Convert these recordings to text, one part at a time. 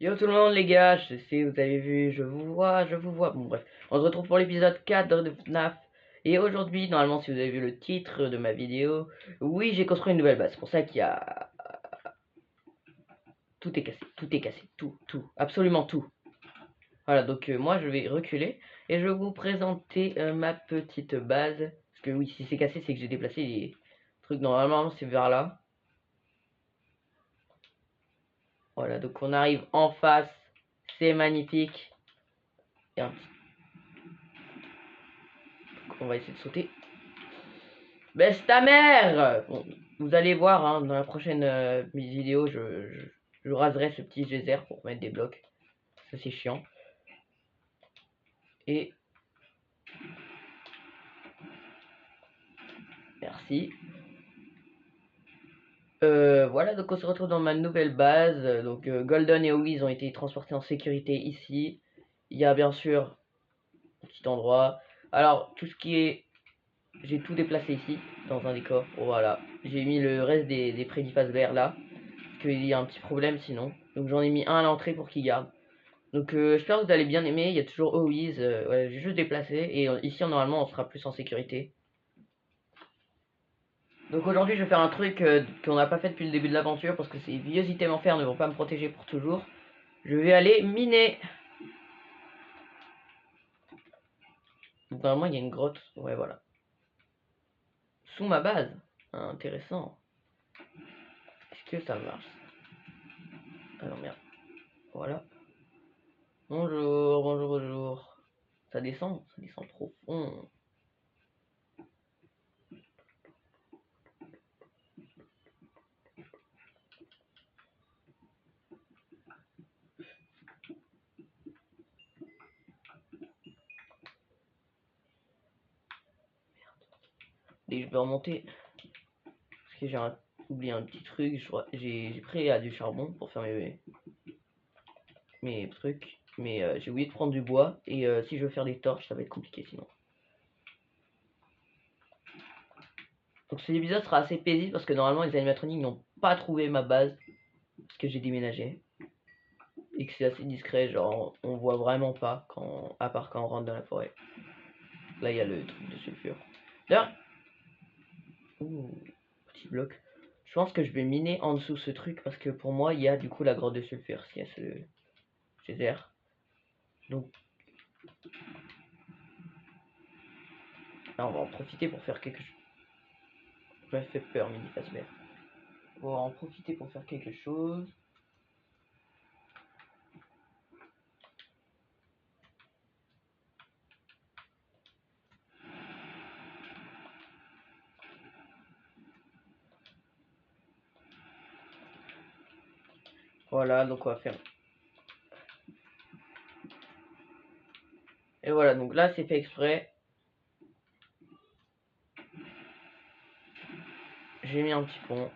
Yo tout le monde les gars, je sais, vous avez vu, je vous vois. Bon bref, on se retrouve pour l'épisode 4 de FNAF. Et aujourd'hui, normalement si vous avez vu le titre de ma vidéo, oui j'ai construit une nouvelle base. C'est pour ça qu'il y a... Tout est cassé, tout, absolument tout. Voilà, donc moi je vais reculer et je vais vous présenter ma petite base. Parce que oui, si c'est cassé, c'est que j'ai déplacé les trucs. Normalement c'est vers là. Voilà, donc on arrive en face, c'est magnifique. Et on va essayer de sauter. Baisse ta mère! Bon, vous allez voir, hein, dans la prochaine vidéo, je raserai ce petit geyser pour mettre des blocs. Ça c'est chiant. Et... Merci. Voilà, donc on se retrouve dans ma nouvelle base. Donc Golden et Owiz ont été transportés en sécurité ici. Il y a bien sûr un petit endroit. Alors, tout ce qui est... J'ai tout déplacé ici, dans un décor. Voilà. J'ai mis le reste des prédifaces verts là. Parce qu'il y a un petit problème sinon. Donc j'en ai mis un à l'entrée pour qu'il garde. Donc j'espère que vous allez bien aimer, il y a toujours Always, ouais, j'ai juste déplacé, et ici normalement on sera plus en sécurité. Donc aujourd'hui je vais faire un truc qu'on n'a pas fait depuis le début de l'aventure, parce que ces vieux items en fer ne vont pas me protéger pour toujours. Je vais aller miner. Donc normalement il y a une grotte, ouais voilà. Sous ma base, intéressant. Est-ce que ça marche? Ah non merde, voilà. Bonjour, bonjour, bonjour. Ça descend profond. Et je vais remonter. Parce que j'ai oublié un petit truc. J'ai pris du charbon pour faire mes trucs. Mais j'ai oublié de prendre du bois. Et si je veux faire des torches, ça va être compliqué sinon. Donc cet épisode sera assez paisible parce que normalement les animatroniques n'ont pas trouvé ma base. Parce que j'ai déménagé. Et que c'est assez discret. Genre on voit vraiment pas à part quand on rentre dans la forêt. Là il y a le truc de sulfure. D'ailleurs. Ouh, petit bloc. Je pense que je vais miner en dessous ce truc parce que pour moi il y a du coup la grotte de sulfure. S'il y a ce geyser. Donc là on va en profiter pour faire quelque chose. Ça m'a fait peur mini Fazbear. On va en profiter pour faire quelque chose. Voilà, donc on va faire. Et voilà, donc là c'est fait exprès. J'ai mis un petit pont.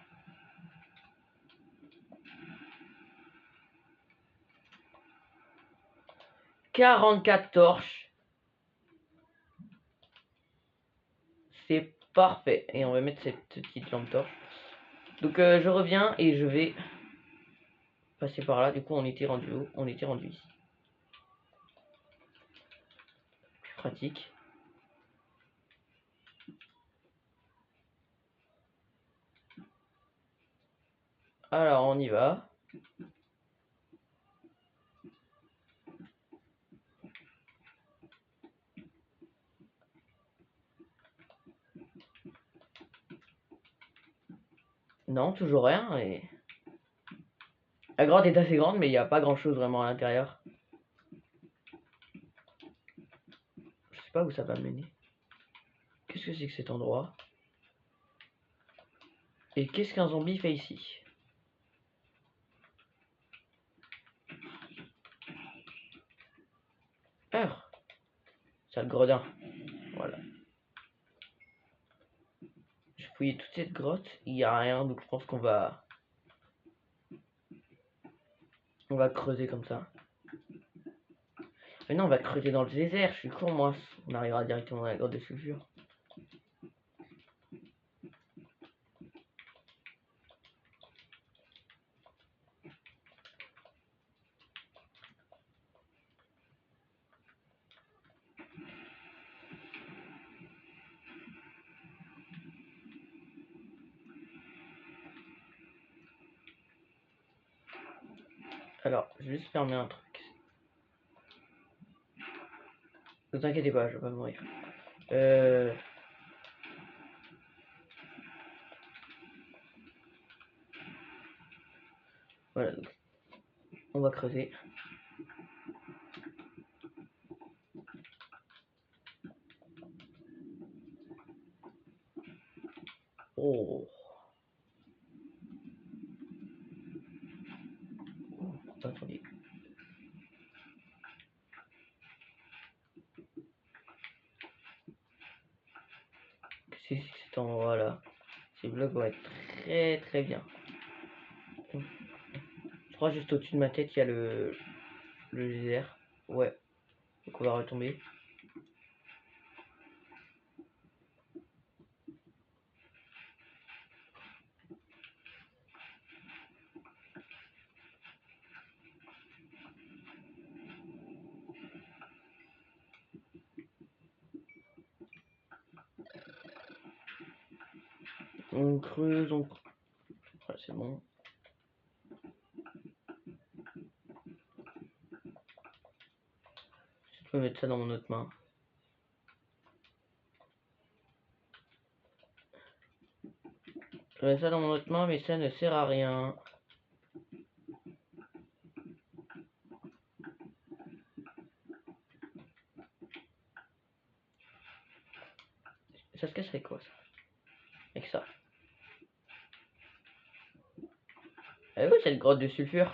« 44 torches. C'est parfait. Et on va mettre cette petite lampe torche. Donc je reviens et je vais passer par là. Du coup on était rendu où? On était rendu ici. Plus pratique. Alors on y va. Non, toujours rien. Et... La grotte est assez grande, mais il n'y a pas grand chose vraiment à l'intérieur. Je sais pas où ça va mener. Qu'est-ce que c'est que cet endroit? Et qu'est-ce qu'un zombie fait ici? Heure. Sale gredin. Voilà. J'ai fouillé toute cette grotte, il n'y a rien, donc je pense qu'on va... On va creuser comme ça. Mais non, on va creuser dans le désert, je suis con moi. On arrivera directement dans la grotte de sulfure. Alors, je vais juste fermer un truc. Ne vous inquiétez pas, je vais pas mourir. Voilà, donc, on va creuser. Oh. Attendez. C'est cet endroit-là. Ces blocs vont être très très bien. Je crois juste au-dessus de ma tête, il y a le geyser. Ouais. Donc on va retomber. On creuse, on... Ouais, c'est bon. Je peux mettre ça dans mon autre main. Je mets ça dans mon autre main, mais ça ne sert à rien. Ça se casserait quoi, ça? Avec ça. Ah oui, c'est une grotte de sulfure.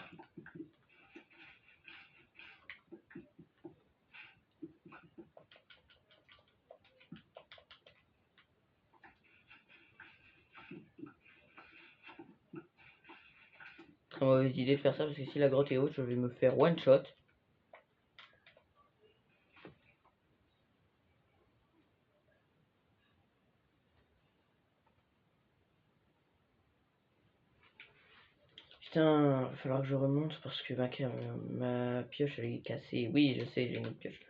Très mauvaise idée de faire ça, parce que si la grotte est haute, je vais me faire one shot. Putain, il va falloir que je remonte parce que ma pioche elle est cassée. Oui, je sais, j'ai une autre pioche.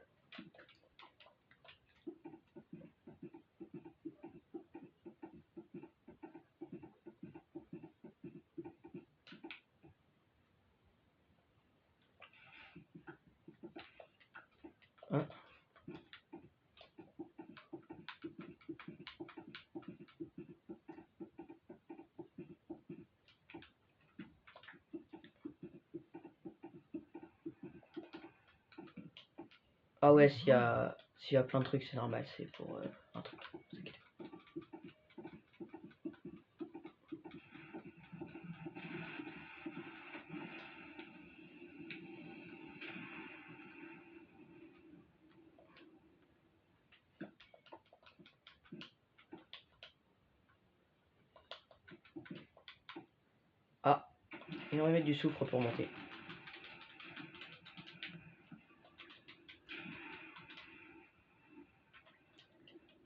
Hein? Ah ouais, s'il y a plein de trucs, c'est normal, c'est pour un truc. Vous inquiétez pas. Ah, et on va mettre du soufre pour monter.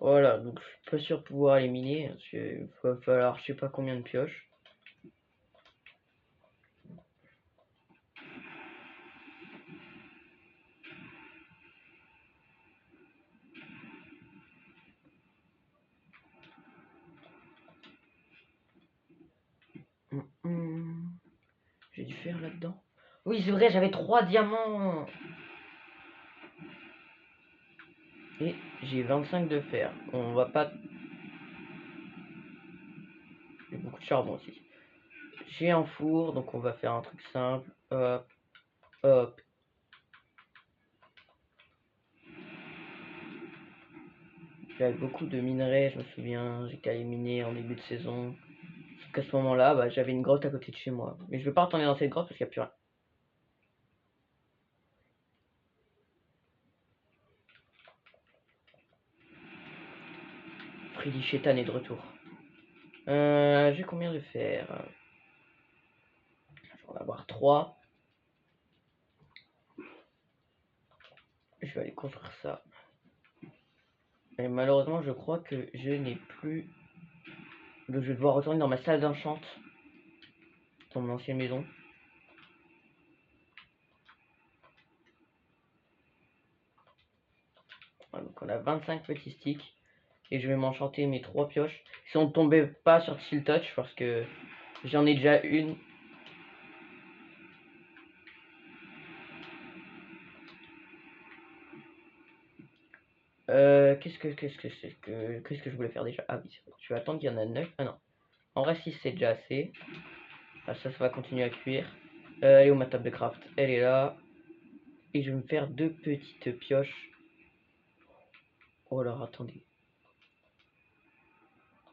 Voilà, donc je suis pas sûr de pouvoir les miner, parce qu'il va falloir je sais pas combien de pioches. J'ai du fer là-dedans. Oui, c'est vrai, j'avais 3 diamants. Et j'ai 25 de fer. On va pas... J'ai beaucoup de charbon aussi. J'ai un four, donc on va faire un truc simple. Hop, hop. J'avais beaucoup de minerais, je me souviens. J'étais allé miner en début de saison. Sauf qu'à ce moment-là, bah, j'avais une grotte à côté de chez moi. Mais je vais pas retourner dans cette grotte parce qu'il n'y a plus rien. Freddy Chétan est de retour. J'ai combien de fer? Je vais en avoir 3. Je vais aller construire ça. Et malheureusement, je crois que je n'ai plus... Donc je vais devoir retourner dans ma salle d'enchant. Dans mon ancienne maison. Voilà, donc on a 25 petits sticks. Et je vais m'enchanter mes 3 pioches. Si on ne tombait pas sur Steel Touch, parce que j'en ai déjà une. Qu'est-ce que je voulais faire déjà? Ah oui, c'est bon. Je vais attendre qu'il y en a 9. Ah non. En vrai, 6 c'est déjà assez. Ah, ça va continuer à cuire. Elle est où ma table de craft? Elle est là. Et je vais me faire 2 petites pioches. Oh alors, attendez.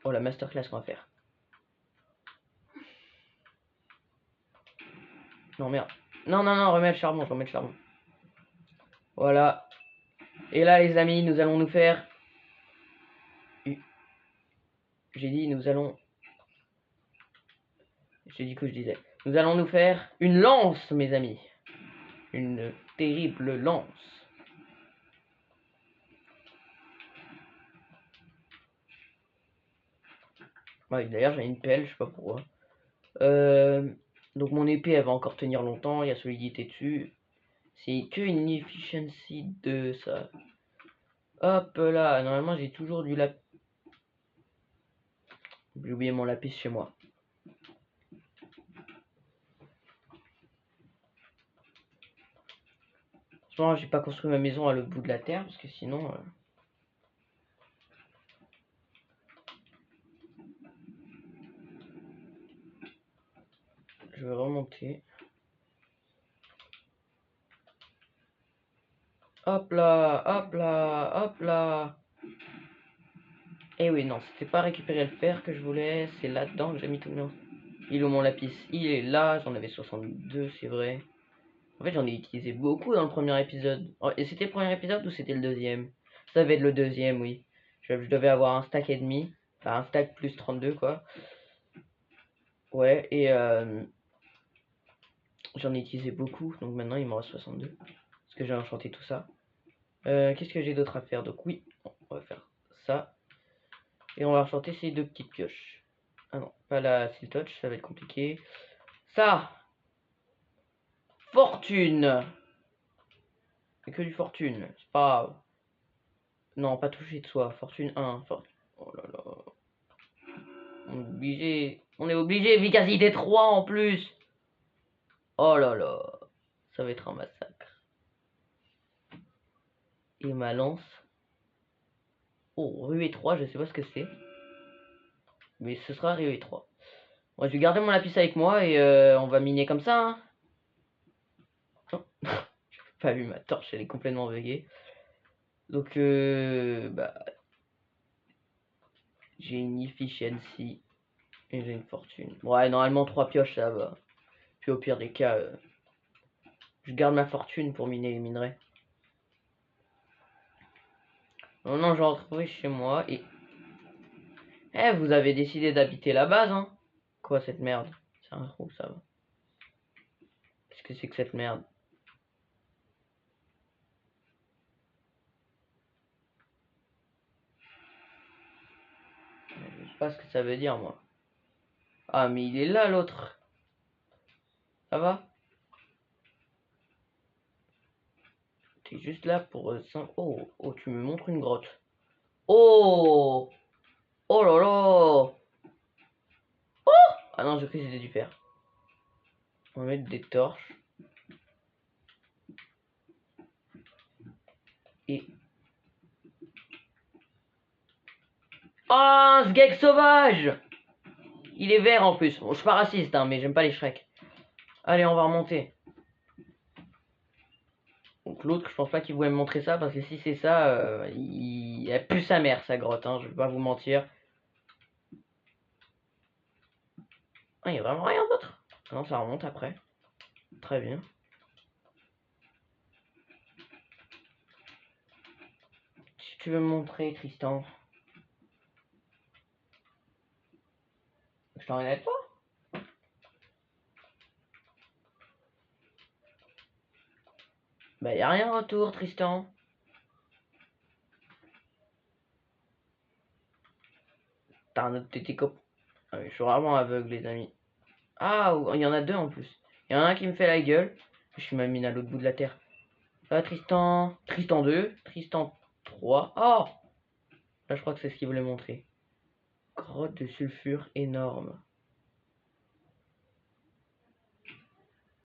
Oh, la masterclass qu'on va faire. Non, merde. Non, non, non, remets le charbon, je remets le charbon. Voilà. Et là, les amis, nous allons nous faire... J'ai dit, nous allons... J'ai dit que je disais. Nous allons nous faire une lance, mes amis. Une terrible lance. Ouais, d'ailleurs, j'ai une pelle, je sais pas pourquoi. Donc mon épée, elle va encore tenir longtemps. Il y a solidité dessus. C'est que une efficiency de ça. Hop là, normalement j'ai toujours du lapis. J'ai oublié mon lapis chez moi. Franchement, j'ai pas construit ma maison à l'autre bout de la terre parce que sinon. Je vais remonter. Hop là, hop là, hop là. Eh oui, non, c'était pas récupérer le fer que je voulais, c'est là-dedans que j'ai mis tout le monde. Il est où mon lapis? Il est là, j'en avais 62, c'est vrai. En fait, j'en ai utilisé beaucoup dans le premier épisode. Oh, et c'était le premier épisode ou c'était le deuxième? Ça devait être le deuxième, oui. Je devais avoir un stack et demi. Enfin, un stack plus 32, quoi. Ouais, et j'en ai utilisé beaucoup, donc maintenant il m'en reste 62. Parce que j'ai enchanté tout ça. Qu'est-ce que j'ai d'autre à faire? Donc oui, on va faire ça. Et on va enchanter ces 2 petites pioches. Ah non, pas la Seal Touch, ça va être compliqué. Ça! Fortune! C'est que du fortune, c'est pas grave. Non, pas toucher de soi. Fortune 1. Oh là là. On est obligé, efficacité 3 en plus. Oh là là. Ça va être un massacre. Et ma lance. Oh, ruée 3, je sais pas ce que c'est. Mais ce sera ruée 3. Bon, je vais garder mon lapis avec moi et on va miner comme ça. Hein. Oh. J'ai pas vu ma torche, elle est complètement buggée. Donc, bah, j'ai une efficiency et j'ai une fortune. Ouais, normalement 3 pioches ça va. Puis au pire des cas, je garde ma fortune pour miner les minerais. Maintenant, je vais retrouver chez moi et... Eh, vous avez décidé d'habiter la base, hein? Quoi, cette merde? C'est un trou, ça va. Qu'est-ce que c'est que cette merde? Je sais pas ce que ça veut dire, moi. Ah, mais il est là, l'autre. Ça va? T'es juste là pour... Oh, oh, tu me montres une grotte. Oh! Oh là là! Oh! Ah non, j'ai cru que c'était du fer. On va mettre des torches. Et... Ah, ce gag sauvage! Il est vert en plus. Bon, je suis pas raciste, hein, mais j'aime pas les Shrek. Allez, on va remonter. Donc l'autre, je pense pas qu'il voulait me montrer ça, parce que si c'est ça, il a plus sa mère, sa grotte, hein, je vais pas vous mentir. Ah, il y a vraiment rien d'autre. Non, ça remonte après. Très bien. Si tu veux me montrer, Tristan. Je t'en ai pas. Bah, y a rien en retour, Tristan. T'as un autre tétéco. Ah, mais je suis vraiment aveugle, les amis. Ah, il y en a 2 en plus. Il y en a un qui me fait la gueule. Je suis ma mine à l'autre bout de la terre. Ah, Tristan. Tristan 2. Tristan 3. Oh! Là, je crois que c'est ce qu'il voulait montrer. Grotte de sulfure énorme.